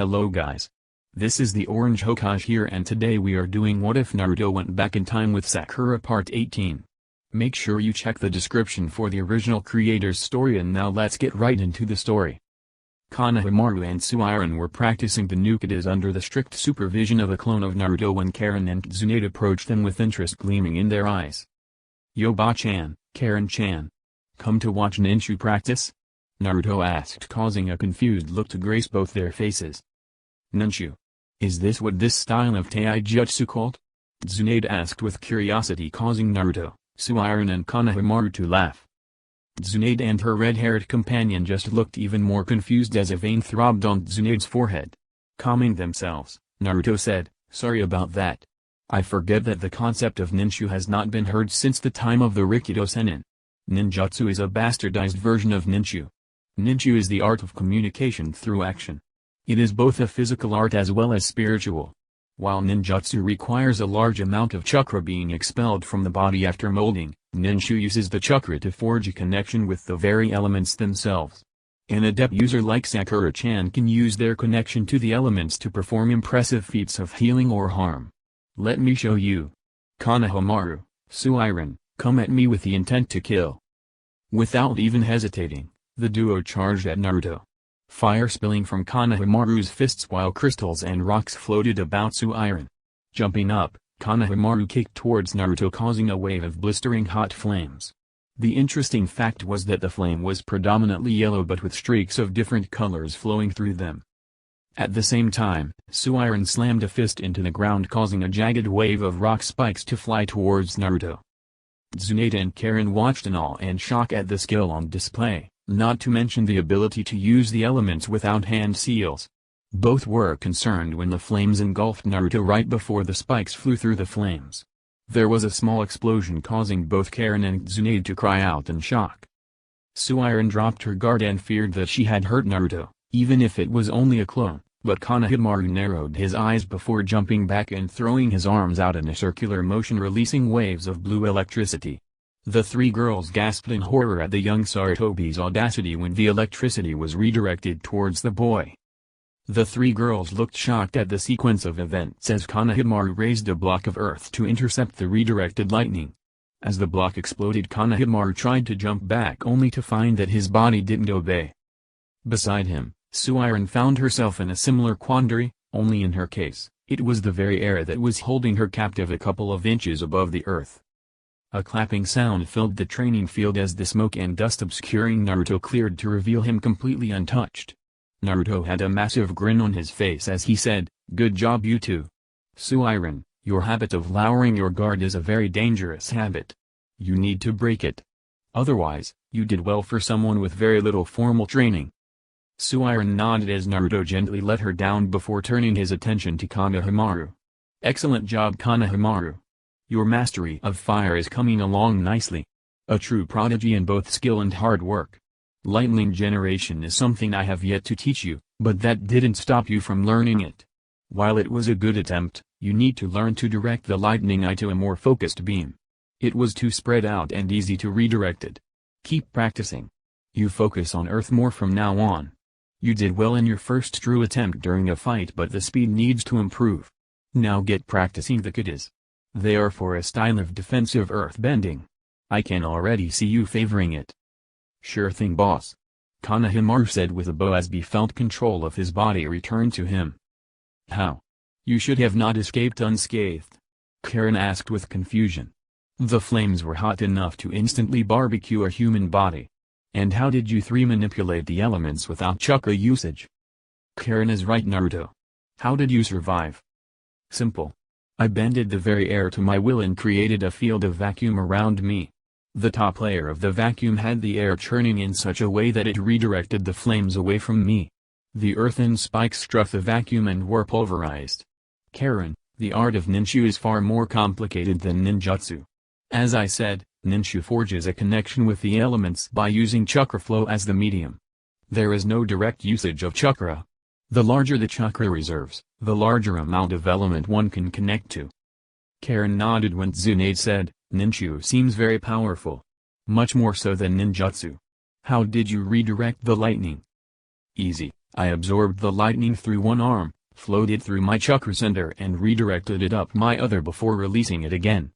Hello guys. This is the Orange Hokage here and today we are doing What If Naruto Went Back in Time with Sakura Part 18. Make sure you check the description for the original creator's story and now let's get right into the story. Konohamaru and Tsuiren were practicing the Nukadas under the strict supervision of a clone of Naruto when Karen and Tsunade approached them with interest gleaming in their eyes. "Yoba-chan, Karen-chan. Come to watch Ninshu practice?" Naruto asked, causing a confused look to grace both their faces. "Ninshu? Is this what this style of taijutsu called?" Tsunade asked with curiosity, causing Naruto, Tsuiren and Konohamaru to laugh. Tsunade and her red-haired companion just looked even more confused as a vein throbbed on Tsunade's forehead. Calming themselves, Naruto said, "Sorry about that. I forget that the concept of Ninshu has not been heard since the time of the Rikido Sennin. Ninjutsu is a bastardized version of Ninshu. Ninshu is the art of communication through action. It is both a physical art as well as spiritual. While ninjutsu requires a large amount of chakra being expelled from the body after molding, Ninshu uses the chakra to forge a connection with the very elements themselves. An adept user like Sakura-chan can use their connection to the elements to perform impressive feats of healing or harm. Let me show you. Konohamaru, Tsuiren, come at me with the intent to kill." Without even hesitating, the duo charged at Naruto. Fire spilling from Konohamaru's fists while crystals and rocks floated about Tsuiren. Jumping up, Konohamaru kicked towards Naruto, causing a wave of blistering hot flames. The interesting fact was that the flame was predominantly yellow but with streaks of different colors flowing through them. At the same time, Tsuiren slammed a fist into the ground, causing a jagged wave of rock spikes to fly towards Naruto. Tsunade and Karen watched in awe and shock at the skill on display, not to mention the ability to use the elements without hand seals. Both were concerned when the flames engulfed Naruto right before the spikes flew through the flames. There was a small explosion causing both Karen and Tsunade to cry out in shock. Tsuiren dropped her guard and feared that she had hurt Naruto, even if it was only a clone, but Konohamaru narrowed his eyes before jumping back and throwing his arms out in a circular motion, releasing waves of blue electricity. The three girls gasped in horror at the young Sarutobi's audacity when the electricity was redirected towards the boy. The three girls looked shocked at the sequence of events as Konohamaru raised a block of earth to intercept the redirected lightning. As the block exploded, Konohamaru tried to jump back only to find that his body didn't obey. Beside him, Tsuiren found herself in a similar quandary, only in her case, it was the very air that was holding her captive a couple of inches above the earth. A clapping sound filled the training field as the smoke and dust obscuring Naruto cleared to reveal him completely untouched. Naruto had a massive grin on his face as he said, "Good job you two. Tsuiren, your habit of lowering your guard is a very dangerous habit. You need to break it. Otherwise, you did well for someone with very little formal training." Tsuiren nodded as Naruto gently let her down before turning his attention to Konohamaru. "Excellent job, Konohamaru. Your mastery of fire is coming along nicely. A true prodigy in both skill and hard work. Lightning generation is something I have yet to teach you, but that didn't stop you from learning it. While it was a good attempt, you need to learn to direct the lightning eye to a more focused beam. It was too spread out and easy to redirect it. Keep practicing. You focus on earth more from now on. You did well in your first true attempt during a fight, but the speed needs to improve. Now get practicing the katas. They are for a style of defensive earth bending. I can already see you favoring it." "Sure thing, boss," Konohamaru said with a bow as he felt control of his body return to him. "How? You should have not escaped unscathed," Karen asked with confusion. "The flames were hot enough to instantly barbecue a human body. And how did you three manipulate the elements without chakra usage?" "Karen is right, Naruto. How did you survive?" "Simple. I bended the very air to my will and created a field of vacuum around me. The top layer of the vacuum had the air churning in such a way that it redirected the flames away from me. The earthen spikes struck the vacuum and were pulverized. Karen, the art of Ninshu is far more complicated than ninjutsu. As I said, Ninshu forges a connection with the elements by using chakra flow as the medium. There is no direct usage of chakra. The larger the chakra reserves, the larger amount of element one can connect to." Karen nodded when Tsunade said, "Ninshu seems very powerful. Much more so than ninjutsu. How did you redirect the lightning?" "Easy. I absorbed the lightning through one arm, flowed it through my chakra center and redirected it up my other before releasing it again.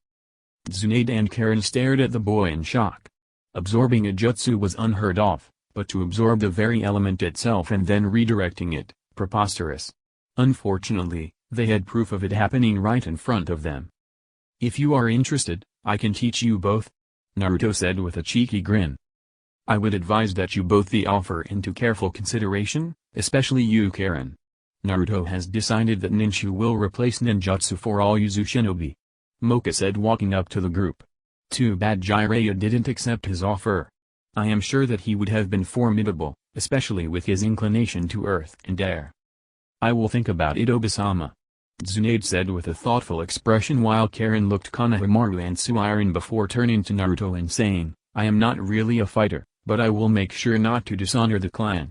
Tsunade and Karen stared at the boy in shock. Absorbing a jutsu was unheard of, but to absorb the very element itself and then redirecting it, preposterous. Unfortunately, they had proof of it happening right in front of them. "If you are interested, I can teach you both," Naruto said with a cheeky grin. "I would advise that you both the offer into careful consideration, especially you Karen. Naruto has decided that Ninshu will replace ninjutsu for all Yuzu shinobi," Mocha said walking up to the group. "Too bad Jiraiya didn't accept his offer. I am sure that he would have been formidable, especially with his inclination to earth and air." "I will think about it Oba-sama," Tsunade said with a thoughtful expression while Karen looked Konohamaru and Suiren before turning to Naruto and saying, "I am not really a fighter, but I will make sure not to dishonor the clan."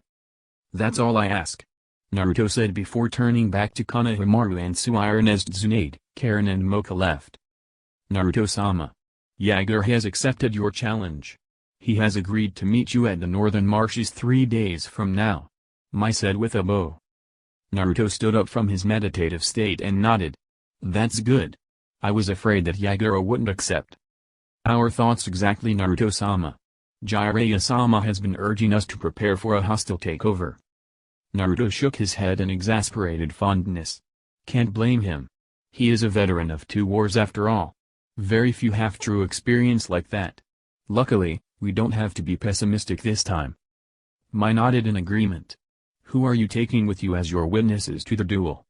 "That's all I ask," Naruto said before turning back to Konohamaru and Suiren as Tsunade, Karen and Mocha left. "Naruto-sama. Yagura has accepted your challenge. He has agreed to meet you at the Northern Marshes 3 days from now," Mai said with a bow. Naruto stood up from his meditative state and nodded. "That's good. I was afraid that Yagura wouldn't accept." "Our thoughts exactly Naruto-sama. Jiraiya-sama has been urging us to prepare for a hostile takeover." Naruto shook his head in exasperated fondness. Can't blame him. He is a veteran of 2 wars after all. Very few have true experience like that. Luckily, we don't have to be pessimistic this time. Mai nodded in agreement. "Who are you taking with you as your witnesses to the duel?"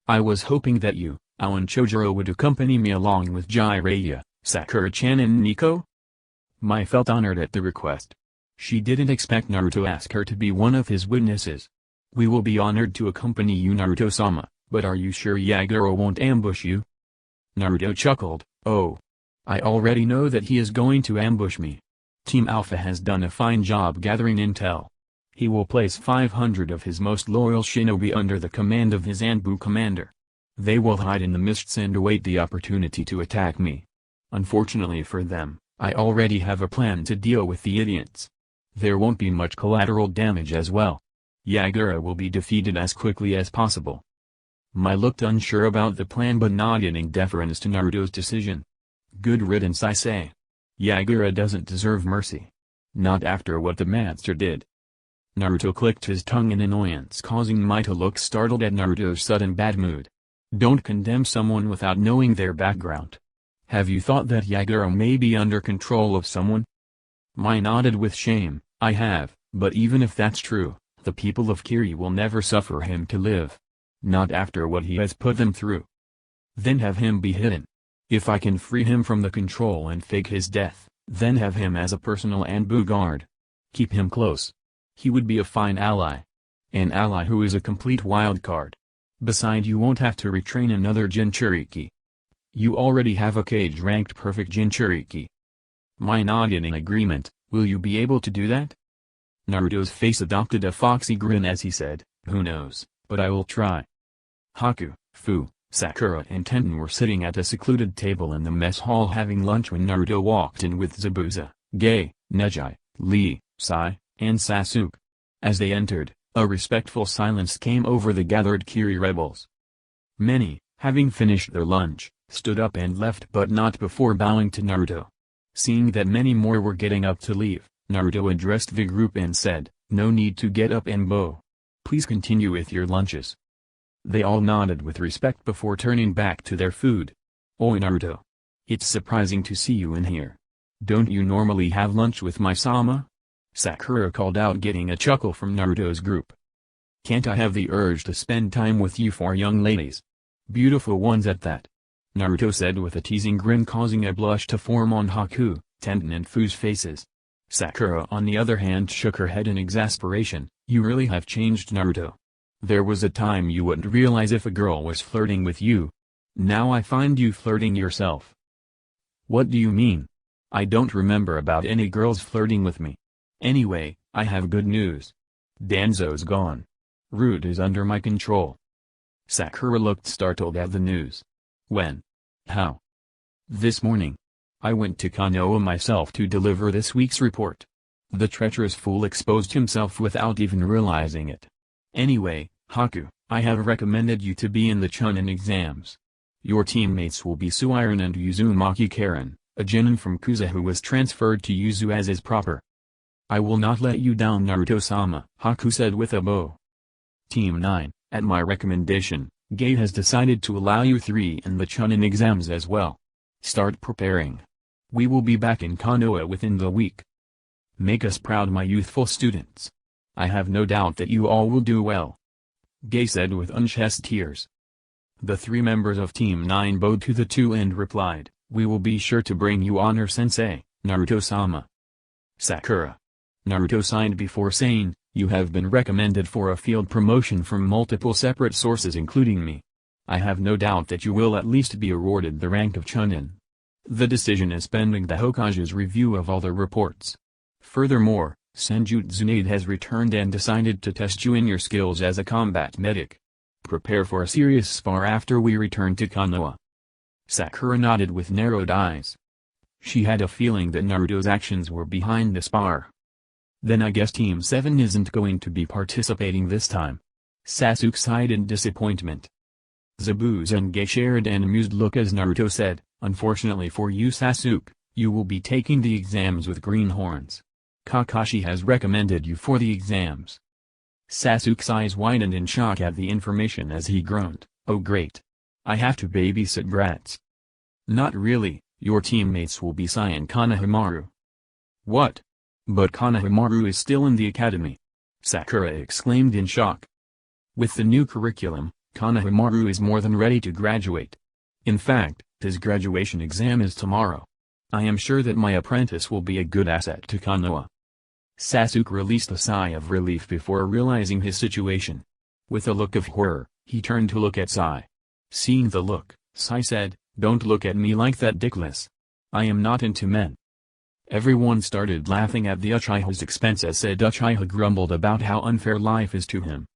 "I was hoping that you, Ao and Chojuro would accompany me along with Jiraiya, Sakura-chan and Nico." Mai felt honored at the request. She didn't expect Naruto to ask her to be one of his witnesses. "We will be honored to accompany you Naruto-sama, but are you sure Yagura won't ambush you?" Naruto chuckled, "Oh. I already know that he is going to ambush me. Team Alpha has done a fine job gathering intel. He will place 500 of his most loyal shinobi under the command of his Anbu commander. They will hide in the mists and await the opportunity to attack me. Unfortunately for them, I already have a plan to deal with the idiots. There won't be much collateral damage as well. Yagura will be defeated as quickly as possible." Mai looked unsure about the plan but nodded in deference to Naruto's decision. "Good riddance I say. Yagura doesn't deserve mercy. Not after what the master did." Naruto clicked his tongue in annoyance causing Mai to look startled at Naruto's sudden bad mood. Don't condemn someone without knowing their background. Have you thought that Yagura may be under control of someone? Mai nodded with shame. "I have, but even if that's true, the people of Kiri will never suffer him to live. Not after what he has put them through. Then have him be hidden. If I can free him from the control and fake his death, then have him as a personal Anbu guard. Keep him close. He would be a fine ally. An ally who is a complete wild card. Besides you won't have to retrain another Jinchuriki. You already have a cage-ranked perfect Jinchuriki." Mai nodded in agreement. "Will you be able to do that?" Naruto's face adopted a foxy grin as he said, "Who knows, but I will try." Haku, Fu, Sakura and Tenten were sitting at a secluded table in the mess hall having lunch when Naruto walked in with Zabuza, Gai, Neji, Lee, Sai, and Sasuke. As they entered, a respectful silence came over the gathered Kiri rebels. Many, having finished their lunch, stood up and left but not before bowing to Naruto. Seeing that many more were getting up to leave, Naruto addressed the group and said, "No need to get up and bow. Please continue with your lunches." They all nodded with respect before turning back to their food. "Oi Naruto. It's surprising to see you in here. Don't you normally have lunch with my Sama?" Sakura called out getting a chuckle from Naruto's group. "Can't I have the urge to spend time with you four young ladies? Beautiful ones at that," Naruto said with a teasing grin causing a blush to form on Haku, Tenten and Fu's faces. Sakura on the other hand shook her head in exasperation. "You really have changed Naruto. There was a time you wouldn't realize if a girl was flirting with you. Now I find you flirting yourself." "What do you mean? I don't remember about any girls flirting with me. Anyway, I have good news. Danzo's gone. Root is under my control." Sakura looked startled at the news. "When? How?" "This morning. I went to Konoha myself to deliver this week's report. The treacherous fool exposed himself without even realizing it. Anyway, Haku, I have recommended you to be in the Chunin exams. Your teammates will be Suiren and Uzumaki Karen, a genin from Kusa who was transferred to Yuzu as is proper. I will not let you down, Naruto-sama, Haku said with a bow. Team 9, at my recommendation, Gate has decided to allow you 3 in the Chunin exams as well. Start preparing. We will be back in Konoha within the week. Make us proud, my youthful students. I have no doubt that you all will do well. Gay said with unshed tears. The 3 members of Team 9 bowed to the 2 and replied, we will be sure to bring you honor, sensei, Naruto-sama. Sakura. Naruto signed before saying, you have been recommended for a field promotion from multiple separate sources including me. I have no doubt that you will at least be awarded the rank of Chunin. The decision is pending the Hokage's review of all the reports. Furthermore, Senjutsu Tsunade has returned and decided to test you in your skills as a combat medic. Prepare for a serious spar after we return to Konoha. Sakura nodded with narrowed eyes. She had a feeling that Naruto's actions were behind the spar. Then I guess Team 7 isn't going to be participating this time. Sasuke sighed in disappointment. Zabuza and Gay shared an amused look as Naruto said, unfortunately for you, Sasuke, you will be taking the exams with greenhorns. Kakashi has recommended you for the exams. Sasuke's eyes widened in shock at the information as he groaned, oh great. I have to babysit brats. Not really, your teammates will be Sai and Konohamaru. What? But Konohamaru is still in the academy. Sakura exclaimed in shock. With the new curriculum, Konohamaru is more than ready to graduate. In fact, his graduation exam is tomorrow. I am sure that my apprentice will be a good asset to Konoha. Sasuke released a sigh of relief before realizing his situation. With a look of horror, he turned to look at Sai. Seeing the look, Sai said, don't look at me like that, dickless. I am not into men. Everyone started laughing at the Uchiha's expense as said Uchiha grumbled about how unfair life is to him.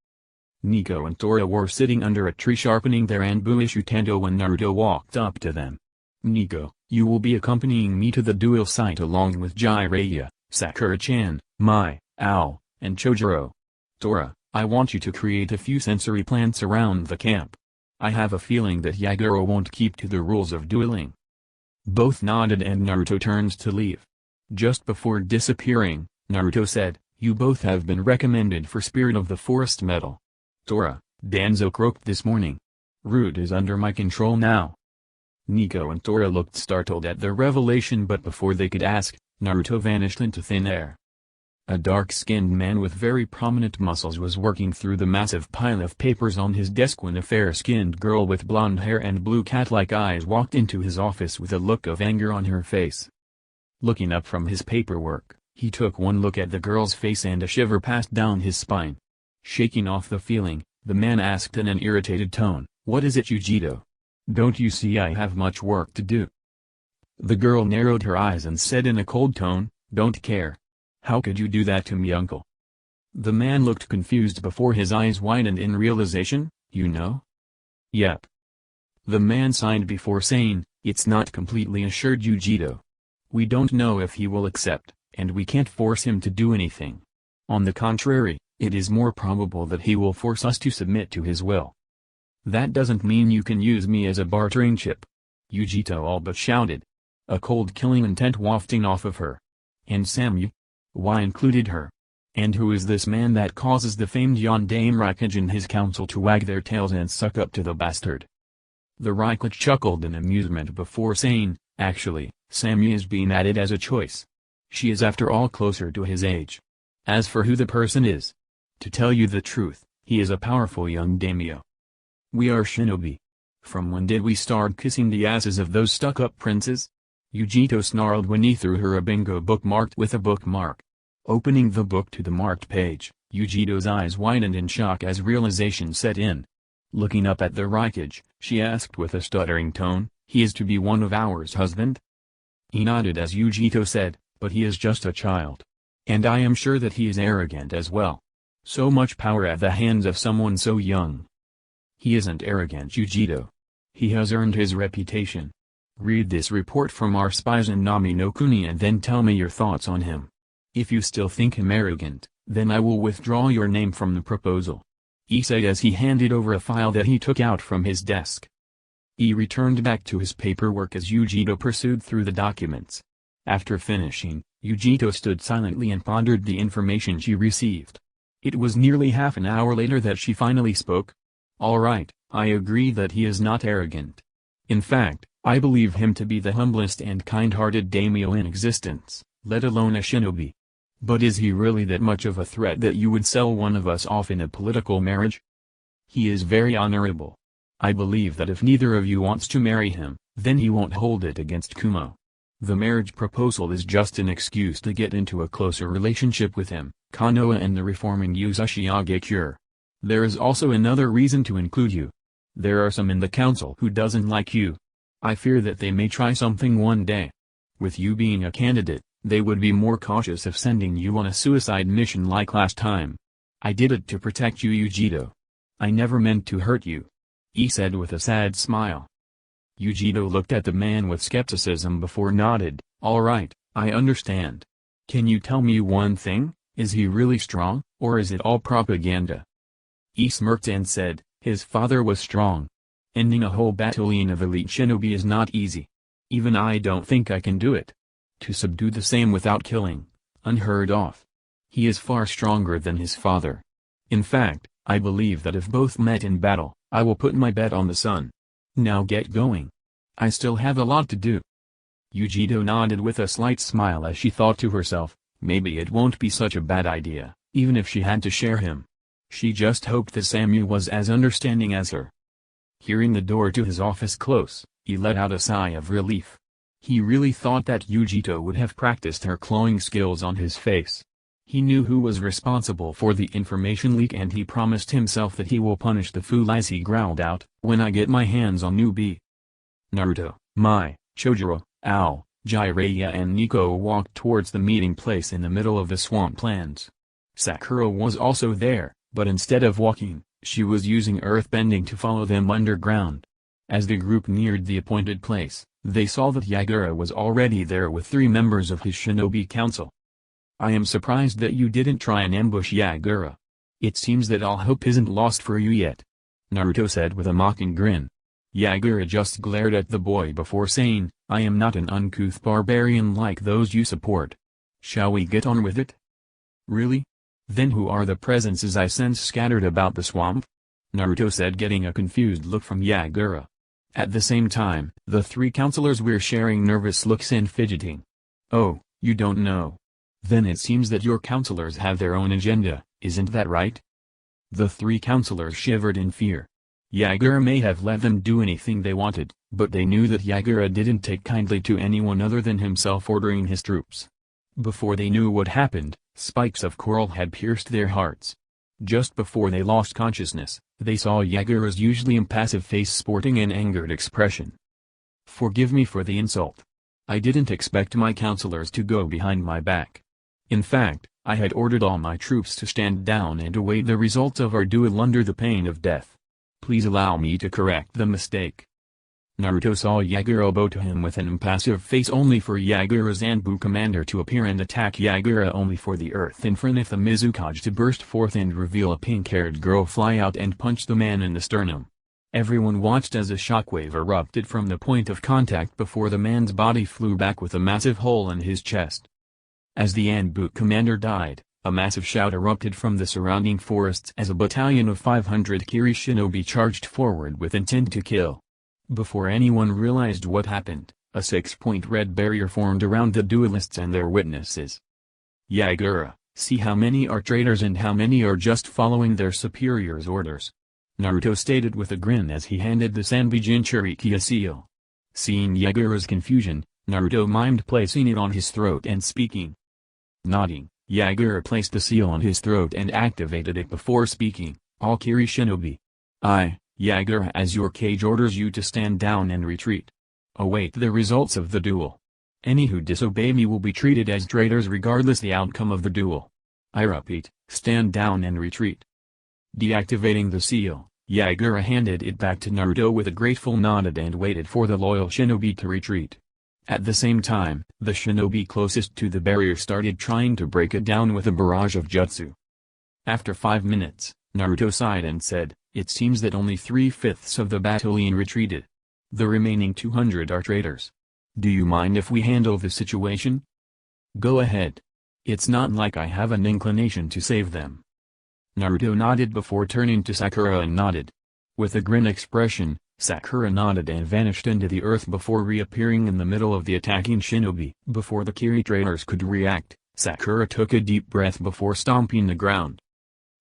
Nico and Tora were sitting under a tree sharpening their Anbu Ishutendo when Naruto walked up to them. Nico, you will be accompanying me to the duel site along with Jiraiya, Sakura-chan, Mai, Ao, and Chojuro. Tora, I want you to create a few sensory plants around the camp. I have a feeling that Yagura won't keep to the rules of dueling. Both nodded and Naruto turned to leave. Just before disappearing, Naruto said, you both have been recommended for Spirit of the Forest medal. Tora, Danzo croaked this morning. Root is under my control now. Nico and Tora looked startled at the revelation, but before they could ask, Naruto vanished into thin air. A dark-skinned man with very prominent muscles was working through the massive pile of papers on his desk when a fair-skinned girl with blonde hair and blue cat-like eyes walked into his office with a look of anger on her face. Looking up from his paperwork, he took one look at the girl's face and a shiver passed down his spine. Shaking off the feeling, the man asked in an irritated tone, what is it, Yujito? Don't you see I have much work to do? The girl narrowed her eyes and said in a cold tone, don't care. How could you do that to me, uncle? The man looked confused before his eyes widened in realization, you know? Yep. The man sighed before saying, it's not completely assured, Yujito. We don't know if he will accept, and we can't force him to do anything. On the contrary, it is more probable that he will force us to submit to his will. That doesn't mean you can use me as a bartering chip. Yujito all but shouted. A cold killing intent wafting off of her. And Samu? Why included her? And who is this man that causes the famed Yondaime Raikage and his council to wag their tails and suck up to the bastard? The Raikage chuckled in amusement before saying, actually, Samu is being added as a choice. She is after all closer to his age. As for who the person is, to tell you the truth, he is a powerful young daimyo. We are shinobi. From when did we start kissing the asses of those stuck-up princes? Yujito snarled when he threw her a bingo book marked with a bookmark. Opening the book to the marked page, Yujito's eyes widened in shock as realization set in. Looking up at the Raikage, she asked with a stuttering tone, he is to be one of ours, husband? He nodded as Yujito said, but he is just a child. And I am sure that he is arrogant as well. So much power at the hands of someone so young. He isn't arrogant, Yujito. He has earned his reputation. Read this report from our spies in Nami no Kuni and then tell me your thoughts on him. If you still think him arrogant, then I will withdraw your name from the proposal. he said as he handed over a file that he took out from his desk. He returned back to his paperwork as Yujito pursued through the documents. After finishing, Yujito stood silently and pondered the information she received. It was nearly half an hour later that she finally spoke. "Alright, I agree that he is not arrogant. In fact, I believe him to be the humblest and kind-hearted daimyo in existence, let alone a shinobi. But is he really that much of a threat that you would sell one of us off in a political marriage? He is very honorable. I believe that if neither of you wants to marry him, then he won't hold it against Kumo. The marriage proposal is just an excuse to get into a closer relationship with him, Konoha and the reforming Uzushiage cure. There is also another reason to include you. There are some in the council who doesn't like you. I fear that they may try something one day. With you being a candidate, they would be more cautious of sending you on a suicide mission like last time. I did it to protect you, Yujito. I never meant to hurt you," he said with a sad smile. Yujito looked at the man with skepticism before nodded. "Alright, I understand. Can you tell me one thing, is he really strong, or is it all propaganda?" He smirked and said, "His father was strong. Ending a whole battalion of elite shinobi is not easy. Even I don't think I can do it. To subdue the same without killing, unheard of. He is far stronger than his father. In fact, I believe that if both met in battle, I will put my bet on the sun. Now get going. I still have a lot to do." Yujito nodded with a slight smile as she thought to herself, maybe it won't be such a bad idea, even if she had to share him. She just hoped that Samu was as understanding as her. Hearing the door to his office close, he let out a sigh of relief. He really thought that Yujito would have practiced her clawing skills on his face. He knew who was responsible for the information leak and he promised himself that he will punish the fool as he growled out, "When I get my hands on Jūbi." Naruto, Mai, Chojuro, Ao, Jiraiya and Nico walked towards the meeting place in the middle of the swamplands. Sakura was also there, but instead of walking, she was using earthbending to follow them underground. As the group neared the appointed place, they saw that Yagura was already there with 3 members of his shinobi council. "I am surprised that you didn't try and ambush Yagura. It seems that all hope isn't lost for you yet," Naruto said with a mocking grin. Yagura just glared at the boy before saying, "I am not an uncouth barbarian like those you support. Shall we get on with it?" "Really? Then who are the presences I sense scattered about the swamp?" Naruto said, getting a confused look from Yagura. At the same time, the 3 counselors were sharing nervous looks and fidgeting. "Oh, you don't know. Then it seems that your counselors have their own agenda, isn't that right?" The 3 counselors shivered in fear. Yagura may have let them do anything they wanted, but they knew that Yagura didn't take kindly to anyone other than himself ordering his troops. Before they knew what happened, spikes of coral had pierced their hearts. Just before they lost consciousness, they saw Yagura's usually impassive face sporting an angered expression. "Forgive me for the insult. I didn't expect my counselors to go behind my back. In fact, I had ordered all my troops to stand down and await the results of our duel under the pain of death. Please allow me to correct the mistake." Naruto saw Yagura bow to him with an impassive face, only for Yagura's Anbu commander to appear and attack Yagura, only for the earth in front of the Mizukage to burst forth and reveal a pink-haired girl fly out and punch the man in the sternum. Everyone watched as a shockwave erupted from the point of contact before the man's body flew back with a massive hole in his chest. As the Anbu commander died, a massive shout erupted from the surrounding forests as a battalion of 500 Kiri shinobi charged forward with intent to kill. Before anyone realized what happened, a 6-point red barrier formed around the duelists and their witnesses. "Yagura, see how many are traitors and how many are just following their superiors' orders," Naruto stated with a grin as he handed the Sanbijin Chiriki a seal. Seeing Yagura's confusion, Naruto mimed placing it on his throat and speaking. Nodding, Yagura placed the seal on his throat and activated it before speaking, "All Kiri shinobi. I, Yagura as your cage, orders you to stand down and retreat. Await the results of the duel. Any who disobey me will be treated as traitors regardless the outcome of the duel. I repeat, stand down and retreat." Deactivating the seal, Yagura handed it back to Naruto with a grateful nod and waited for the loyal shinobi to retreat. At the same time, the shinobi closest to the barrier started trying to break it down with a barrage of jutsu. After 5 minutes, Naruto sighed and said, "It seems that only 3/5 of the battalion retreated. The remaining 200 are traitors. Do you mind if we handle the situation?" "Go ahead. It's not like I have an inclination to save them." Naruto nodded before turning to Sakura and nodded. With a grin expression, Sakura nodded and vanished into the earth before reappearing in the middle of the attacking shinobi. Before the Kiri traitors could react, Sakura took a deep breath before stomping the ground.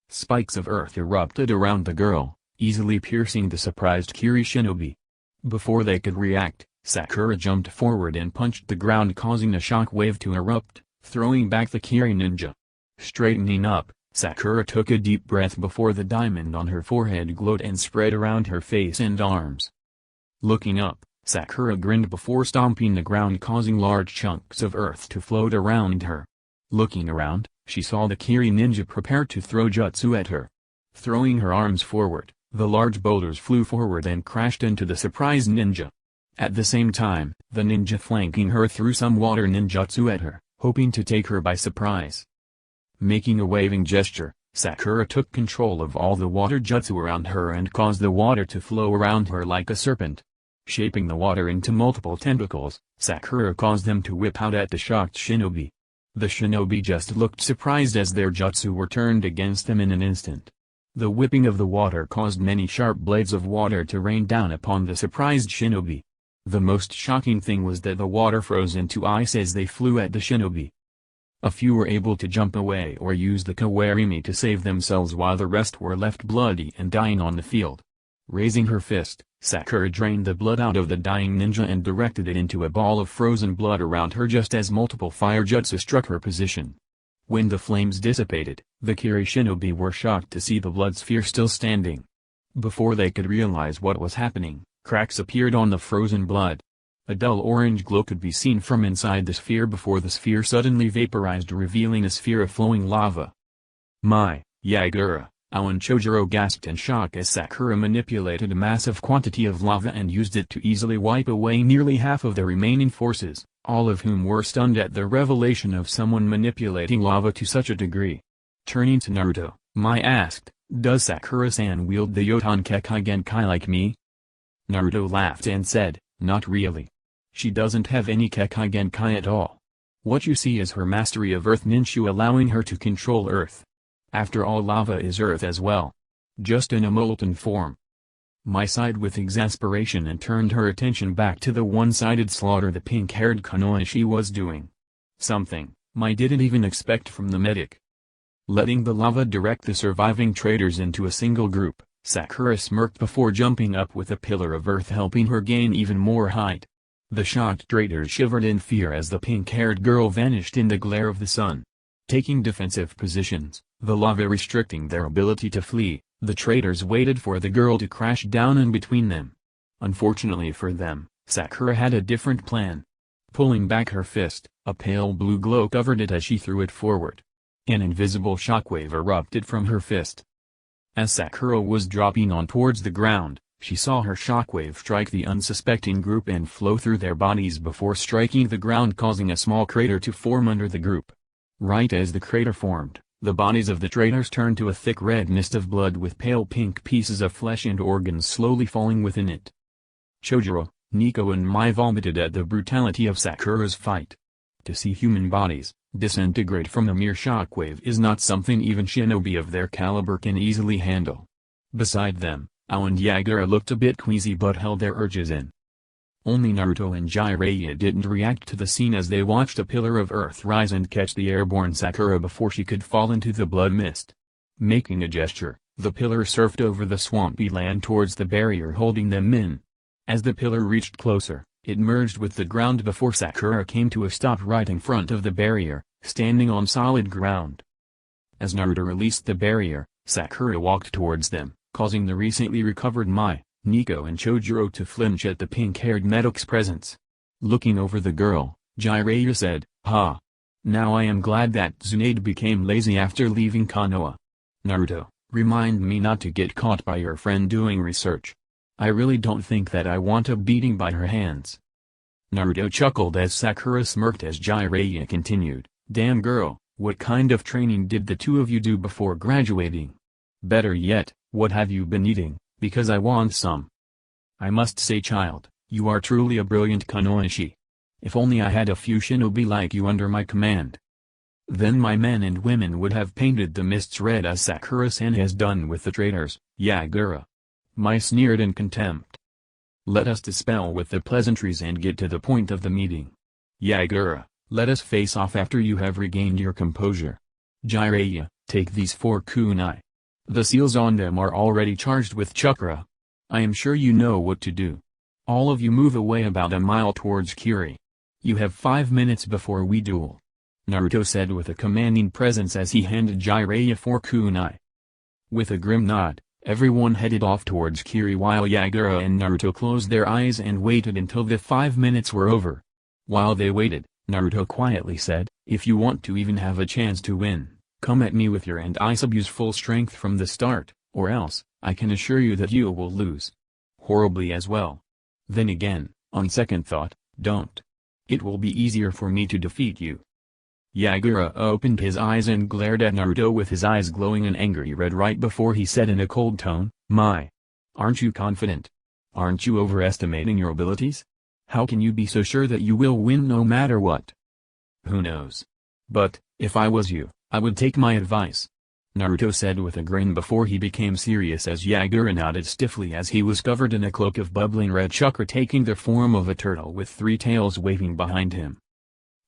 Spikes of earth erupted around the girl, easily piercing the surprised Kiri shinobi. Before they could react, Sakura jumped forward and punched the ground, causing a shock wave to erupt, throwing back the Kiri ninja. Straightening up, Sakura took a deep breath before the diamond on her forehead glowed and spread around her face and arms. Looking up, Sakura grinned before stomping the ground, causing large chunks of earth to float around her. Looking around, she saw the Kiri ninja prepare to throw jutsu at her. Throwing her arms forward, the large boulders flew forward and crashed into the surprised ninja. At the same time, the ninja flanking her threw some water ninjutsu at her, hoping to take her by surprise. Making a waving gesture, Sakura took control of all the water jutsu around her and caused the water to flow around her like a serpent. Shaping the water into multiple tentacles, Sakura caused them to whip out at the shocked shinobi. The shinobi just looked surprised as their jutsu were turned against them in an instant. The whipping of the water caused many sharp blades of water to rain down upon the surprised shinobi. The most shocking thing was that the water froze into ice as they flew at the shinobi. A few were able to jump away or use the kawarimi to save themselves, while the rest were left bloody and dying on the field. Raising her fist, Sakura drained the blood out of the dying ninja and directed it into a ball of frozen blood around her just as multiple fire jutsu struck her position. When the flames dissipated, the Kiri shinobi were shocked to see the blood sphere still standing. Before they could realize what was happening, cracks appeared on the frozen blood. A dull orange glow could be seen from inside the sphere before the sphere suddenly vaporized, revealing a sphere of flowing lava. "My, Yagura!" Aon Chojuro gasped in shock as Sakura manipulated a massive quantity of lava and used it to easily wipe away nearly half of the remaining forces, all of whom were stunned at the revelation of someone manipulating lava to such a degree. Turning to Naruto, Mai asked, "Does Sakura-san wield the Yotonkeki Genkai like me?" Naruto laughed and said, "Not really. She doesn't have any Kekai Genkai at all. What you see is her mastery of Earth Ninshu, allowing her to control Earth. After all, lava is Earth as well. Just in a molten form." Mai sighed with exasperation and turned her attention back to the one-sided slaughter the pink-haired Konoishi was doing. Something Mai didn't even expect from the medic. Letting the lava direct the surviving traitors into a single group, Sakura smirked before jumping up with a pillar of earth, helping her gain even more height. The shocked traitors shivered in fear as the pink-haired girl vanished in the glare of the sun. Taking defensive positions, the lava restricting their ability to flee, the traitors waited for the girl to crash down in between them. Unfortunately for them, Sakura had a different plan. Pulling back her fist, a pale blue glow covered it as she threw it forward. An invisible shockwave erupted from her fist. As Sakura was dropping on towards the ground, she saw her shockwave strike the unsuspecting group and flow through their bodies before striking the ground, causing a small crater to form under the group. Right as the crater formed, the bodies of the traitors turned to a thick red mist of blood with pale pink pieces of flesh and organs slowly falling within it. Chojuro, Nico and Mai vomited at the brutality of Sakura's fight. To see human bodies disintegrate from a mere shockwave is not something even shinobi of their caliber can easily handle. Beside them, Ao and Yagura looked a bit queasy but held their urges in. Only Naruto and Jiraiya didn't react to the scene as they watched a pillar of earth rise and catch the airborne Sakura before she could fall into the blood mist. Making a gesture, the pillar surfed over the swampy land towards the barrier holding them in. As the pillar reached closer, it merged with the ground before Sakura came to a stop right in front of the barrier, standing on solid ground. As Naruto released the barrier, Sakura walked towards them, causing the recently recovered Mai, Nico and Chojuro to flinch at the pink-haired medic's presence. Looking over the girl, Jiraiya said, "Ha! Now I am glad that Tsunade became lazy after leaving Konoha. Naruto, remind me not to get caught by your friend doing research. I really don't think that I want a beating by her hands." Naruto chuckled as Sakura smirked as Jiraiya continued, "Damn girl, what kind of training did the two of you do before graduating? Better yet, what have you been eating, because I want some. I must say, child, you are truly a brilliant kunoichi. If only I had a few shinobi like you under my command. Then my men and women would have painted the mists red as Sakura-san has done with the traitors, Yagura. Mai sneered in contempt. Let us dispel with the pleasantries and get to the point of the meeting. Yagura, let us face off after you have regained your composure. Jiraiya, take these 4 kunai. The seals on them are already charged with chakra. I am sure you know what to do. All of you move away about a mile towards Kiri. You have 5 minutes before we duel. Naruto said with a commanding presence as he handed Jiraiya 4 kunai. With a grim nod, everyone headed off towards Kiri while Yagura and Naruto closed their eyes and waited until the 5 minutes were over. While they waited, Naruto quietly said, if you want to even have a chance to win, come at me with your and I subuse full strength from the start, or else, I can assure you that you will lose. Horribly as well. Then again, on second thought, don't. It will be easier for me to defeat you. Yagura opened his eyes and glared at Naruto with his eyes glowing an angry red right before he said in a cold tone, aren't you confident? Aren't you overestimating your abilities? How can you be so sure that you will win no matter what? Who knows? But, if I was you, I would take my advice. Naruto said with a grin before he became serious as Yagura nodded stiffly as he was covered in a cloak of bubbling red chakra taking the form of a turtle with 3 tails waving behind him.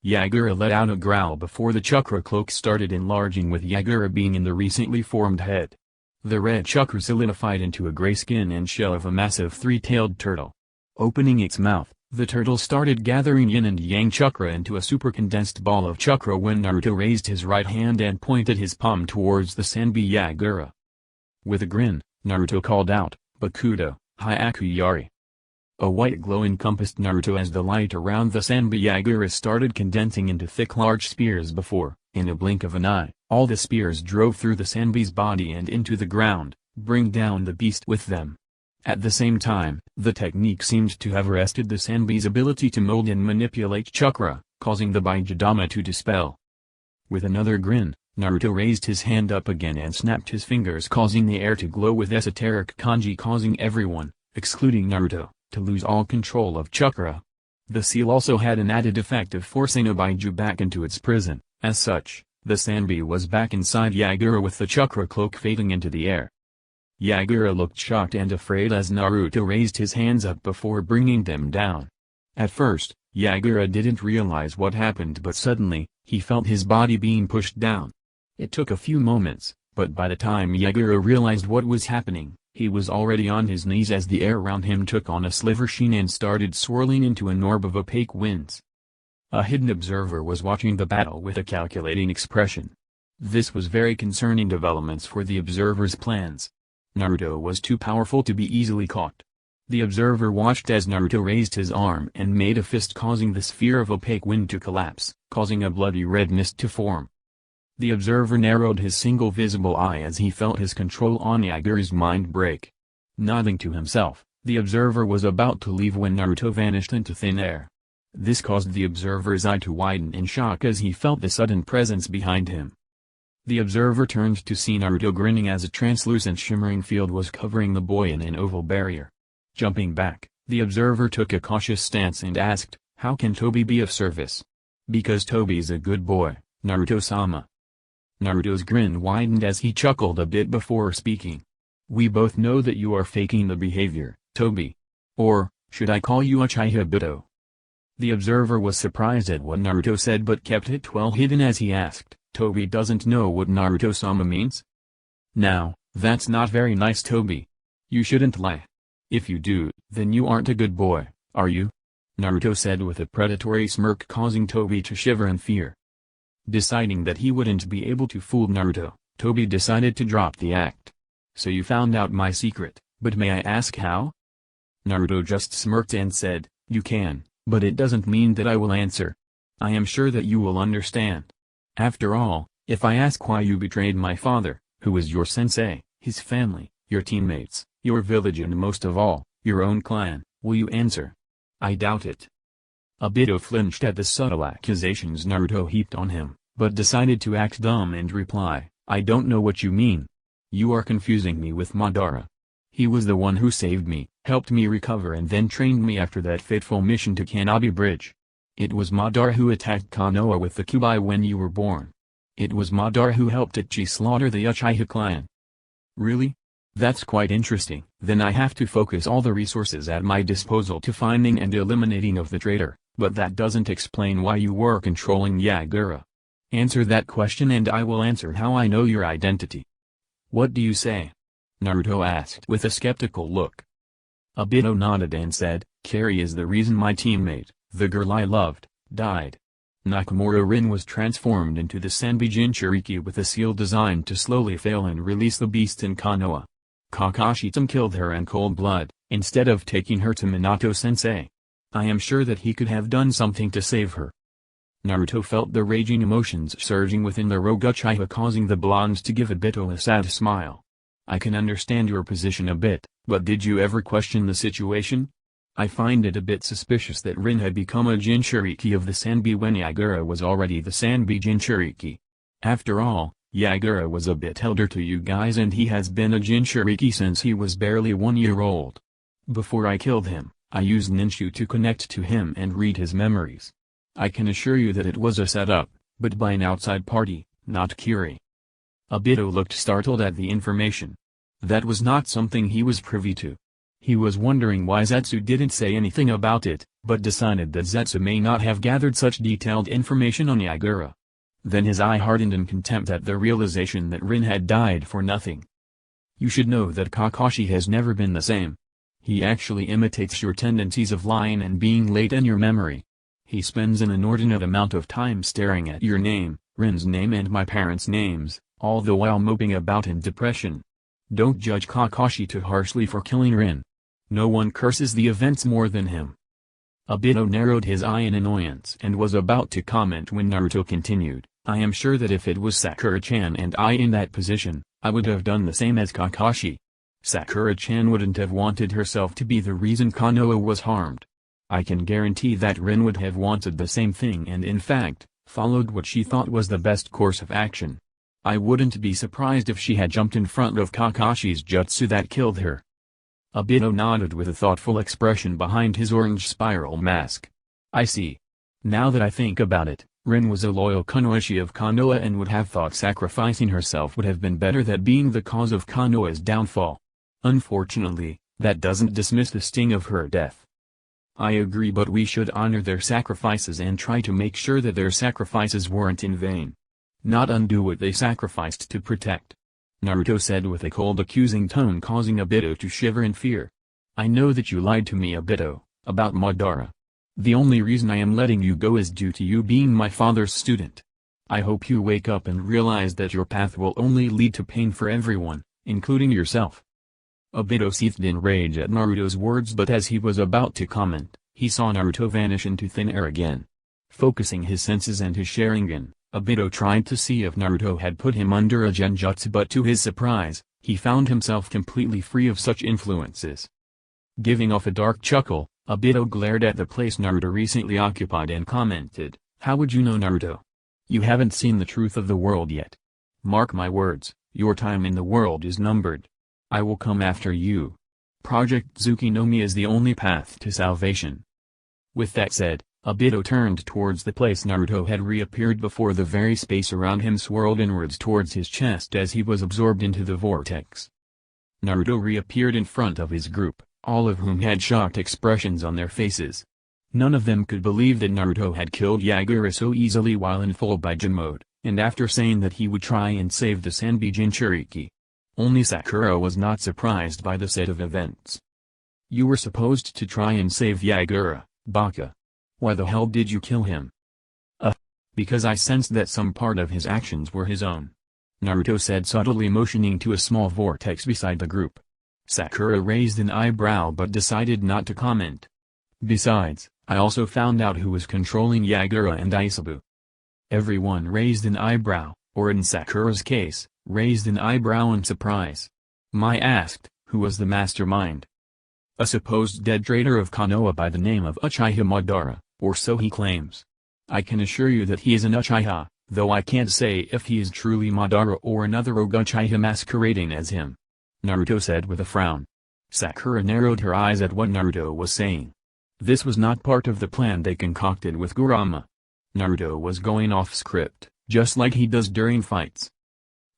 Yagura let out a growl before the chakra cloak started enlarging with Yagura being in the recently formed head. The red chakra solidified into a gray skin and shell of a massive 3-tailed turtle. Opening its mouth, the turtle started gathering yin and yang chakra into a super condensed ball of chakra when Naruto raised his right hand and pointed his palm towards the Sanbi Yagura. With a grin, Naruto called out, Bakudo, Hyaku Yari. A white glow encompassed Naruto as the light around the Sanbi Yagura started condensing into thick large spears before, in a blink of an eye, all the spears drove through the Sanbi's body and into the ground, bring down the beast with them. At the same time, the technique seemed to have arrested the Sanbi's ability to mold and manipulate chakra, causing the Bijūdama to dispel. With another grin, Naruto raised his hand up again and snapped his fingers causing the air to glow with esoteric kanji causing everyone, excluding Naruto, to lose all control of chakra. The seal also had an added effect of forcing a Bijū back into its prison. As such, the Sanbi was back inside Yagura with the chakra cloak fading into the air. Yagura looked shocked and afraid as Naruto raised his hands up before bringing them down. At first, Yagura didn't realize what happened but suddenly, he felt his body being pushed down. It took a few moments, but by the time Yagura realized what was happening, he was already on his knees as the air around him took on a sliver sheen and started swirling into an orb of opaque winds. A hidden observer was watching the battle with a calculating expression. This was very concerning developments for the observer's plans. Naruto was too powerful to be easily caught. The observer watched as Naruto raised his arm and made a fist causing the sphere of opaque wind to collapse, causing a bloody red mist to form. The observer narrowed his single visible eye as he felt his control on Yagura's mind break. Nodding to himself, the observer was about to leave when Naruto vanished into thin air. This caused the observer's eye to widen in shock as he felt the sudden presence behind him. The observer turned to see Naruto grinning as a translucent shimmering field was covering the boy in an oval barrier. Jumping back, the observer took a cautious stance and asked, "How can Tobi be of service?" "Because Tobi's a good boy, Naruto-sama." Naruto's grin widened as he chuckled a bit before speaking. "We both know that you are faking the behavior, Tobi. Or, should I call you a Chihibuto?" The observer was surprised at what Naruto said but kept it well hidden as he asked, "Tobi doesn't know what Naruto-sama means?" "Now, that's not very nice, Tobi. You shouldn't lie. If you do, then you aren't a good boy, are you?" Naruto said with a predatory smirk causing Tobi to shiver in fear. Deciding that he wouldn't be able to fool Naruto, Tobi decided to drop the act. "So you found out my secret, but may I ask how?" Naruto just smirked and said, "You can, but it doesn't mean that I will answer. I am sure that you will understand. After all, if I ask why you betrayed my father, who is your sensei, his family, your teammates, your village and most of all, your own clan, will you answer? I doubt it." Obito flinched at the subtle accusations Naruto heaped on him, but decided to act dumb and reply, "I don't know what you mean." You are confusing me with Madara. He was the one who saved me, helped me recover and then trained me after that fateful mission to Kanobi Bridge. It was Madara who attacked Konoha with the Kubai when you were born. It was Madara who helped Itachi slaughter the Uchiha clan. Really? That's quite interesting. Then I have to focus all the resources at my disposal to finding and eliminating of the traitor, but that doesn't explain why you were controlling Yagura. Answer that question and I will answer how I know your identity. What do you say? Naruto asked with a skeptical look. Obito nodded and said, Kiri is the reason my teammate, the girl I loved, died. Nakamura Rin was transformed into the Sanbi Jinchuriki with a seal designed to slowly fail and release the beast in Konoha. Kakashi-sama killed her in cold blood, instead of taking her to Minato-sensei. I am sure that he could have done something to save her. Naruto felt the raging emotions surging within the rogue Uchiha, causing the blondes to give Obito a sad smile. I can understand your position a bit, but did you ever question the situation? I find it a bit suspicious that Rin had become a Jinchuriki of the Sanbi when Yagura was already the Sanbi Jinchuriki. After all, Yagura was a bit elder to you guys and he has been a Jinchuriki since he was barely 1 year old. Before I killed him, I used Ninshu to connect to him and read his memories. I can assure you that it was a setup, but by an outside party, not Kiri. Obito looked startled at the information. That was not something he was privy to. He was wondering why Zetsu didn't say anything about it, but decided that Zetsu may not have gathered such detailed information on Yagura. Then his eye hardened in contempt at the realization that Rin had died for nothing. You should know that Kakashi has never been the same. He actually imitates your tendencies of lying and being late in your memory. He spends an inordinate amount of time staring at your name, Rin's name and my parents' names, all the while moping about in depression. Don't judge Kakashi too harshly for killing Rin. No one curses the events more than him. Obito narrowed his eye in annoyance and was about to comment when Naruto continued, I am sure that if it was Sakura-chan and I in that position, I would have done the same as Kakashi. Sakura-chan wouldn't have wanted herself to be the reason Konoha was harmed. I can guarantee that Rin would have wanted the same thing and in fact, followed what she thought was the best course of action. I wouldn't be surprised if she had jumped in front of Kakashi's jutsu that killed her. Obito nodded with a thoughtful expression behind his orange spiral mask. I see. Now that I think about it, Rin was a loyal Kunoichi of Konoha and would have thought sacrificing herself would have been better than being the cause of Konoha's downfall. Unfortunately, that doesn't dismiss the sting of her death. I agree, but we should honor their sacrifices and try to make sure that their sacrifices weren't in vain. Not undo what they sacrificed to protect. Naruto said with a cold accusing tone, causing Obito to shiver in fear. I know that you lied to me, Obito, about Madara. The only reason I am letting you go is due to you being my father's student. I hope you wake up and realize that your path will only lead to pain for everyone, including yourself. Obito seethed in rage at Naruto's words, but as he was about to comment, he saw Naruto vanish into thin air again. Focusing his senses and his Sharingan, Obito tried to see if Naruto had put him under a genjutsu, but to his surprise, he found himself completely free of such influences. Giving off a dark chuckle, Obito glared at the place Naruto recently occupied and commented, How would you know, Naruto? You haven't seen the truth of the world yet. Mark my words, your time in the world is numbered. I will come after you. Project Tsukinomi is the only path to salvation. With that said, Obito turned towards the place Naruto had reappeared before. The very space around him swirled inwards towards his chest as he was absorbed into the vortex. Naruto reappeared in front of his group, all of whom had shocked expressions on their faces. None of them could believe that Naruto had killed Yagura so easily while in full Bijū mode, and after saying that he would try and save the Sanbi Jinchuriki. Only Sakura was not surprised by the set of events. You were supposed to try and save Yagura, Baka. Why the hell did you kill him? Because I sensed that some part of his actions were his own. Naruto said, subtly motioning to a small vortex beside the group. Sakura raised an eyebrow but decided not to comment. Besides, I also found out who was controlling Yagura and Isabu. Everyone raised an eyebrow, or in Sakura's case, raised an eyebrow in surprise. Mai asked, who was the mastermind? A supposed dead traitor of Konoha by the name of Uchiha Madara, or so he claims. I can assure you that he is an Uchiha, though I can't say if he is truly Madara or another Uchiha masquerading as him," Naruto said with a frown. Sakura narrowed her eyes at what Naruto was saying. This was not part of the plan they concocted with Kurama. Naruto was going off script, just like he does during fights.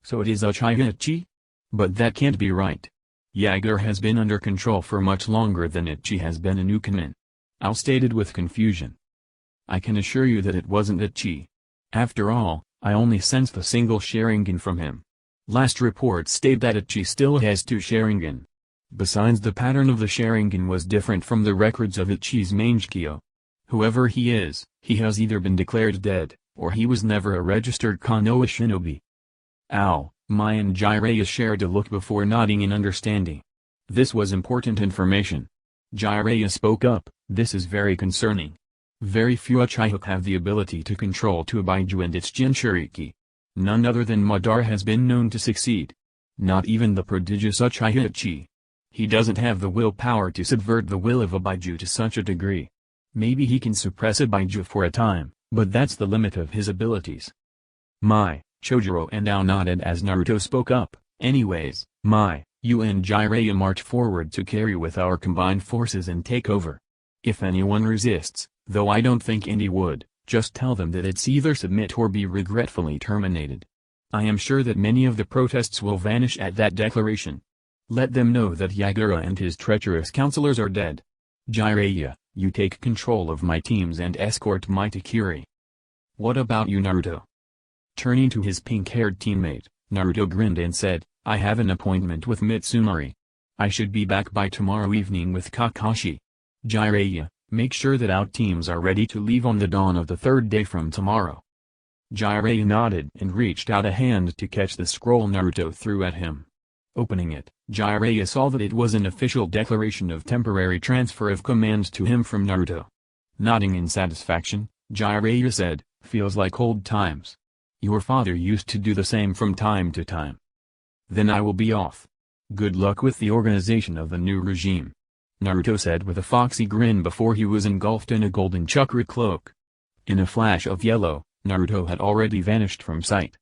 So it is Uchiha Itachi? But that can't be right. Yagura has been under control for much longer than Itachi has been in Chunin. Al stated with confusion. "I can assure you that it wasn't Itachi. After all, I only sensed a single Sharingan from him. Last reports state that Itachi still has 2 Sharingan. Besides, the pattern of the Sharingan was different from the records of Ichi's Mangekyo. Whoever he is, he has either been declared dead, or he was never a registered Konoha shinobi." Ow, Mai and Jiraiya shared a look before nodding in understanding. This was important information. Jiraiya spoke up, "This is very concerning. Very few Uchiha have the ability to control to Bijū and its Jinchuriki. None other than Madara has been known to succeed. Not even the prodigious Uchiha Itachi. He doesn't have the willpower to subvert the will of a Bijū to such a degree. Maybe he can suppress a Bijū for a time, but that's the limit of his abilities." Mai, Chojuro and Ao nodded as Naruto spoke up. "Anyways, Mai, you and Jiraiya march forward to Kiri with our combined forces and take over. If anyone resists, though I don't think any would, just tell them that it's either submit or be regretfully terminated. I am sure that many of the protests will vanish at that declaration. Let them know that Yagura and his treacherous counselors are dead. Jiraiya, you take control of my teams and escort Mai to Kiri. What about you, Naruto?" Turning to his pink-haired teammate, Naruto grinned and said, "I have an appointment with Mitsunari. I should be back by tomorrow evening with Kakashi. Jiraiya, make sure that our teams are ready to leave on the dawn of the 3rd day from tomorrow." Jiraiya nodded and reached out a hand to catch the scroll Naruto threw at him. Opening it, Jiraiya saw that it was an official declaration of temporary transfer of command to him from Naruto. Nodding in satisfaction, Jiraiya said, "Feels like old times. Your father used to do the same from time to time. Then I will be off. Good luck with the organization of the new regime," Naruto said with a foxy grin before he was engulfed in a golden chakra cloak. In a flash of yellow, Naruto had already vanished from sight.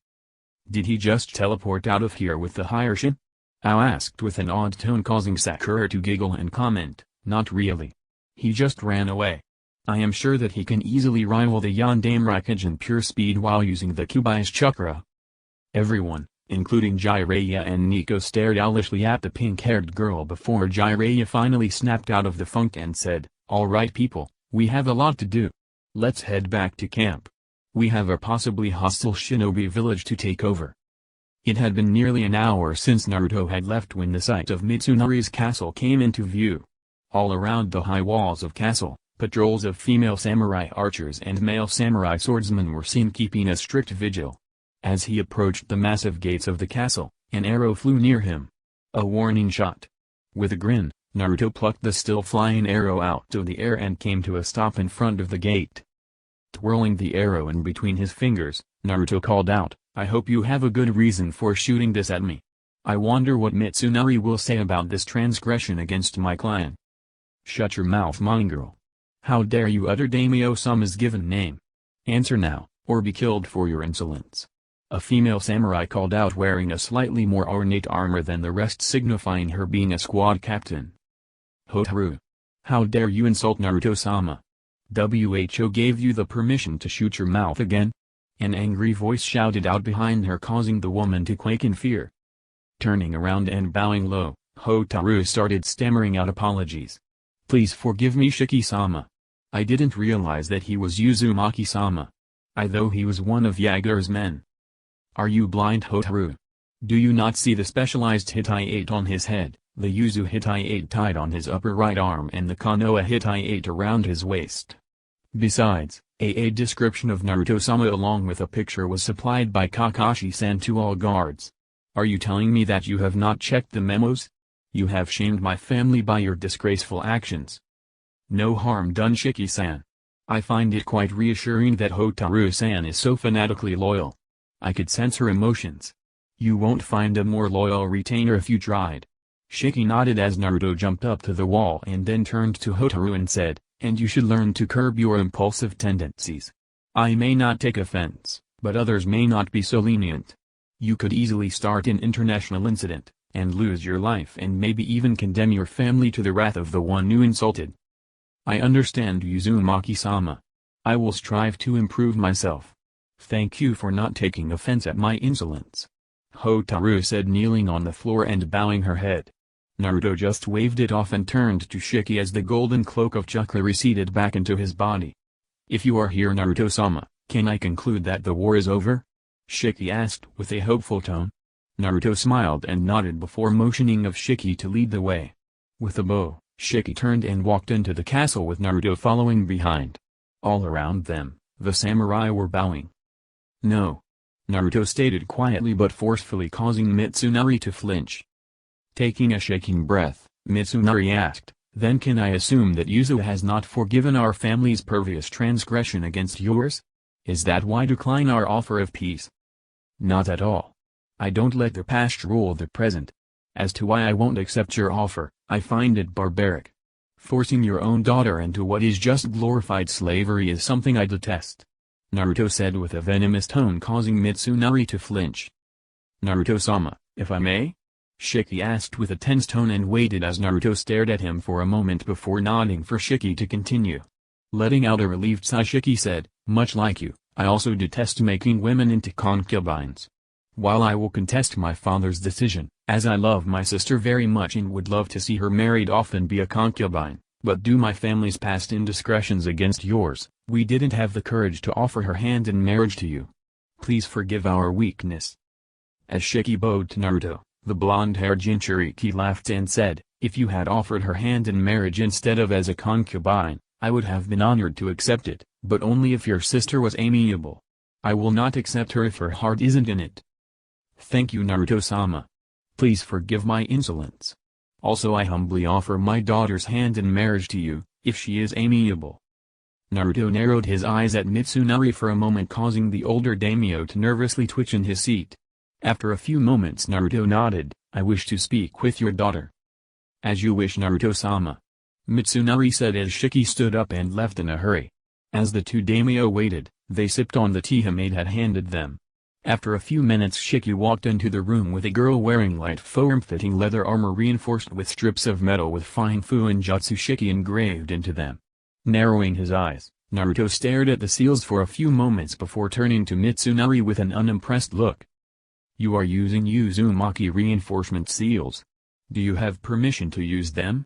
"Did he just teleport out of here with the higher shin?" Ao asked with an odd tone, causing Sakura to giggle and comment, "Not really. He just ran away. I am sure that he can easily rival the Yondaime Raikage in pure speed while using the Kubi's chakra." Everyone, including Jiraiya and Nico, stared owlishly at the pink-haired girl before Jiraiya finally snapped out of the funk and said, "All right people, we have a lot to do. Let's head back to camp. We have a possibly hostile shinobi village to take over." It had been nearly an hour since Naruto had left when the site of Mitsunari's castle came into view. All around the high walls of castle, patrols of female samurai archers and male samurai swordsmen were seen keeping a strict vigil. As he approached the massive gates of the castle, an arrow flew near him. A warning shot. With a grin, Naruto plucked the still flying arrow out of the air and came to a stop in front of the gate. Twirling the arrow in between his fingers, Naruto called out, "I hope you have a good reason for shooting this at me. I wonder what Mitsunari will say about this transgression against my clan." "Shut your mouth, mongrel. How dare you utter Daimyo-sama's given name? Answer now, or be killed for your insolence." A female samurai called out, wearing a slightly more ornate armor than the rest, signifying her being a squad captain. "Hotaru. How dare you insult Naruto-sama? WHO gave you the permission to shoot your mouth again?" An angry voice shouted out behind her, causing the woman to quake in fear. Turning around and bowing low, Hotaru started stammering out apologies. "Please forgive me, Shiki-sama. I didn't realize that he was Uzumaki-sama. Though he was one of Yagura's men." "Are you blind, Hotaru? Do you not see the specialized Hittite on his head, the Yuzu Hittite tied on his upper right arm and the Konoha Hittite around his waist?" Besides, a description of Naruto-sama along with a picture was supplied by Kakashi-san to all guards. "Are you telling me that you have not checked the memos? You have shamed my family by your disgraceful actions." "No harm done, Shiki-san. I find it quite reassuring that Hotaru-san is so fanatically loyal. I could sense her emotions. You won't find a more loyal retainer if you tried." Shiki nodded as Naruto jumped up to the wall and then turned to Hotaru and said, "And you should learn to curb your impulsive tendencies. I may not take offense, But others may not be so lenient. You could easily start an international incident, and lose your life and maybe even condemn your family to the wrath of the one you insulted. I understand, Uzumaki-sama. I will strive to improve myself. Thank you for not taking offense at my insolence. Hotaru said, kneeling on the floor and bowing her head. Naruto just waved it off and turned to Shiki as the golden cloak of chakra receded back into his body. If you are here, Naruto-sama, can I conclude that the war is over? Shiki asked with a hopeful tone. Naruto smiled and nodded before motioning of Shiki to lead the way. With a bow, Shiki turned and walked into the castle with Naruto following behind. All around them, the samurai were bowing. No. Naruto stated quietly but forcefully, causing Mitsunari to flinch. Taking a shaking breath, Mitsunari asked, then can I assume that Yuzu has not forgiven our family's previous transgression against yours? Is that why decline our offer of peace? Not at all. I don't let the past rule the present. As to why I won't accept your offer, I find it barbaric. Forcing your own daughter into what is just glorified slavery is something I detest. Naruto said with a venomous tone, causing Mitsunari to flinch. Naruto-sama, if I may? Shiki asked with a tense tone and waited as Naruto stared at him for a moment before nodding for Shiki to continue. Letting out a relieved sigh, Shiki said, much like you, I also detest making women into concubines. While I will contest my father's decision, as I love my sister very much and would love to see her married off and be a concubine, but due my family's past indiscretions against yours, we didn't have the courage to offer her hand in marriage to you. Please forgive our weakness. As Shiki bowed to Naruto, the blonde-haired Jinchuriki laughed and said, if you had offered her hand in marriage instead of as a concubine, I would have been honored to accept it, but only if your sister was amiable. I will not accept her if her heart isn't in it. Thank you, Naruto-sama. Please forgive my insolence. Also, I humbly offer my daughter's hand in marriage to you, if she is amiable. Naruto narrowed his eyes at Mitsunari for a moment, causing the older daimyo to nervously twitch in his seat. After a few moments, Naruto nodded, I wish to speak with your daughter. As you wish, Naruto-sama. Mitsunari said as Shiki stood up and left in a hurry. As the two daimyo waited, they sipped on the tea Himade had handed them. After a few minutes, Shiki walked into the room with a girl wearing light form-fitting leather armor reinforced with strips of metal with fine Fuinjutsu Shiki engraved into them. Narrowing his eyes, Naruto stared at the seals for a few moments before turning to Mitsunari with an unimpressed look. You are using Uzumaki reinforcement seals. Do you have permission to use them?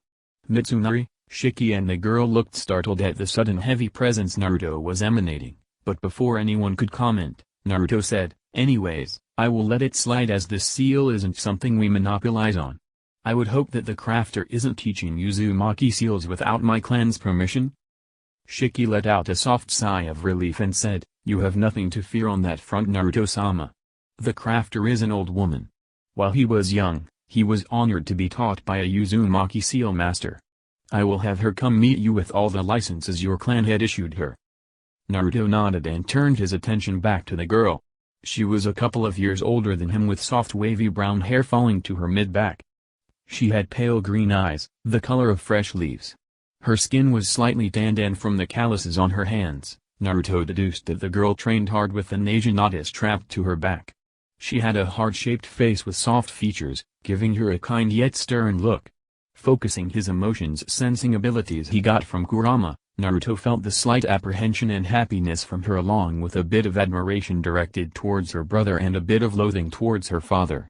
Mitsunari, Shiki and the girl looked startled at the sudden heavy presence Naruto was emanating, but before anyone could comment, Naruto said, anyways, I will let it slide as this seal isn't something we monopolize on. I would hope that the crafter isn't teaching Uzumaki seals without my clan's permission? Shiki let out a soft sigh of relief and said, you have nothing to fear on that front, Naruto-sama. The crafter is an old woman. While he was young, he was honored to be taught by a Uzumaki seal master. I will have her come meet you with all the licenses your clan had issued her. Naruto nodded and turned his attention back to the girl. She was a couple of years older than him with soft wavy brown hair falling to her mid-back. She had pale green eyes, the color of fresh leaves. Her skin was slightly tanned and from the calluses on her hands, Naruto deduced that the girl trained hard with an Asian strapped to her back. She had a heart-shaped face with soft features, giving her a kind yet stern look. Focusing his emotions sensing abilities he got from Kurama, Naruto felt the slight apprehension and happiness from her along with a bit of admiration directed towards her brother and a bit of loathing towards her father.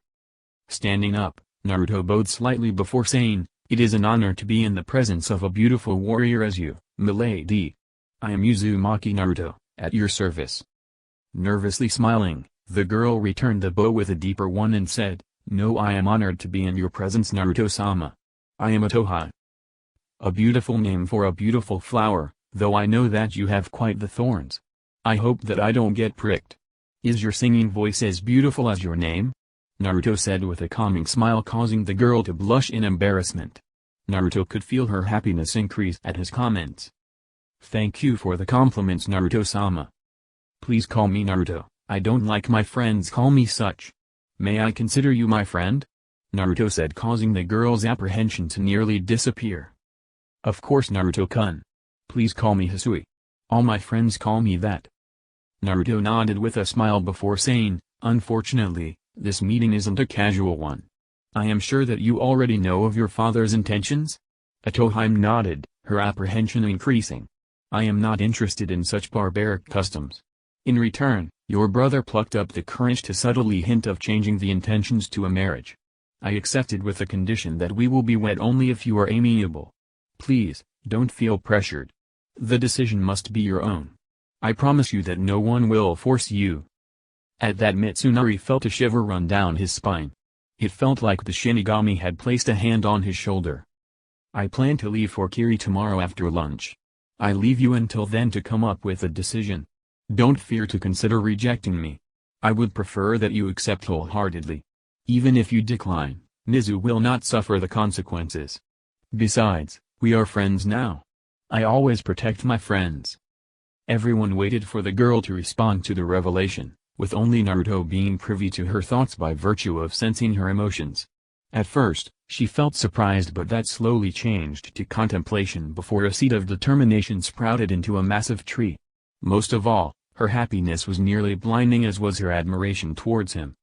Standing up, Naruto bowed slightly before saying, it is an honor to be in the presence of a beautiful warrior as you, milady. I am Uzumaki Naruto, at your service. Nervously smiling, the girl returned the bow with a deeper one and said, no, I am honored to be in your presence, Naruto-sama. I am Otoheime. A beautiful name for a beautiful flower, though I know that you have quite the thorns. I hope that I don't get pricked. Is your singing voice as beautiful as your name? Naruto said with a calming smile, causing the girl to blush in embarrassment. Naruto could feel her happiness increase at his comments. Thank you for the compliments, Naruto-sama. Please call me Naruto, I don't like my friends call me such. May I consider you my friend? Naruto said, causing the girl's apprehension to nearly disappear. Of course, Naruto-kun. Please call me Hisui. All my friends call me that. Naruto nodded with a smile before saying, "Unfortunately, this meeting isn't a casual one. I am sure that you already know of your father's intentions?" Otoheime nodded, her apprehension increasing. "I am not interested in such barbaric customs." In return, your brother plucked up the courage to subtly hint of changing the intentions to a marriage. I accepted with the condition that we will be wed only if you are amiable. Please, don't feel pressured. The decision must be your own. I promise you that no one will force you. At that Mitsunari felt a shiver run down his spine. It felt like the Shinigami had placed a hand on his shoulder. I plan to leave for Kiri tomorrow after lunch. I leave you until then to come up with a decision. Don't fear to consider rejecting me. I would prefer that you accept wholeheartedly. Even if you decline, Ninshu will not suffer the consequences. Besides, we are friends now. I always protect my friends. Everyone waited for the girl to respond to the revelation, with only Naruto being privy to her thoughts by virtue of sensing her emotions. At first, she felt surprised, but that slowly changed to contemplation before a seed of determination sprouted into a massive tree. Most of all, her happiness was nearly blinding, as was her admiration towards him.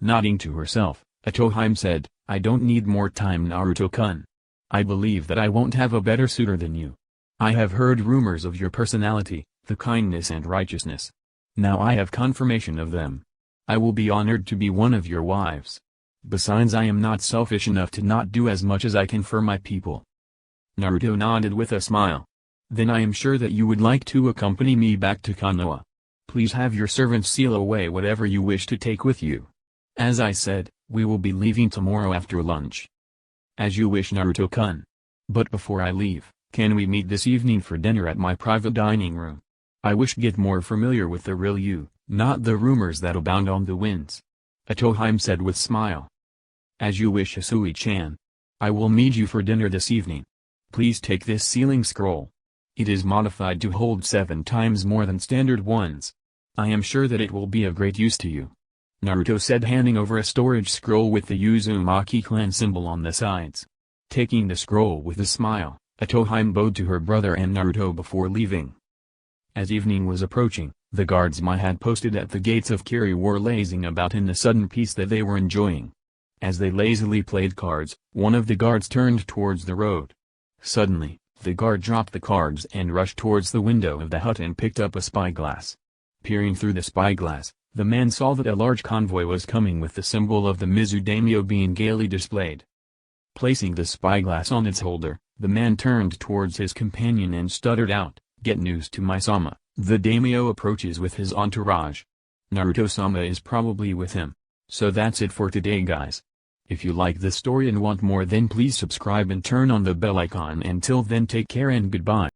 Nodding to herself, Otoheime said, "I don't need more time, Naruto-kun. I believe that I won't have a better suitor than you. I have heard rumors of your personality, the kindness and righteousness. Now I have confirmation of them. I will be honored to be one of your wives. Besides, I am not selfish enough to not do as much as I can for my people." Naruto nodded with a smile. "Then I am sure that you would like to accompany me back to Konoha. Please have your servants seal away whatever you wish to take with you. As I said, we will be leaving tomorrow after lunch." "As you wish, Naruto-kun. But before I leave, can we meet this evening for dinner at my private dining room? I wish to get more familiar with the real you, not the rumors that abound on the winds," Otoheime said with smile. "As you wish, Hisui-chan. I will meet you for dinner this evening. Please take this sealing scroll. It is modified to hold 7 times more than standard ones. I am sure that it will be of great use to you," Naruto said, handing over a storage scroll with the Uzumaki clan symbol on the sides. Taking the scroll with a smile, Otoheime bowed to her brother and Naruto before leaving. As evening was approaching, the guardsmen had posted at the gates of Kiri were lazing about in the sudden peace that they were enjoying. As they lazily played cards, one of the guards turned towards the road. Suddenly, the guard dropped the cards and rushed towards the window of the hut and picked up a spyglass. Peering through the spyglass, the man saw that a large convoy was coming with the symbol of the Mizu daimyo being gaily displayed. Placing the spyglass on its holder, the man turned towards his companion and stuttered out, "Get news to my sama. The daimyo approaches with his entourage. Naruto-sama is probably with him." So that's it for today, guys. If you like this story and want more, then please subscribe and turn on the bell icon. Until then, take care and goodbye.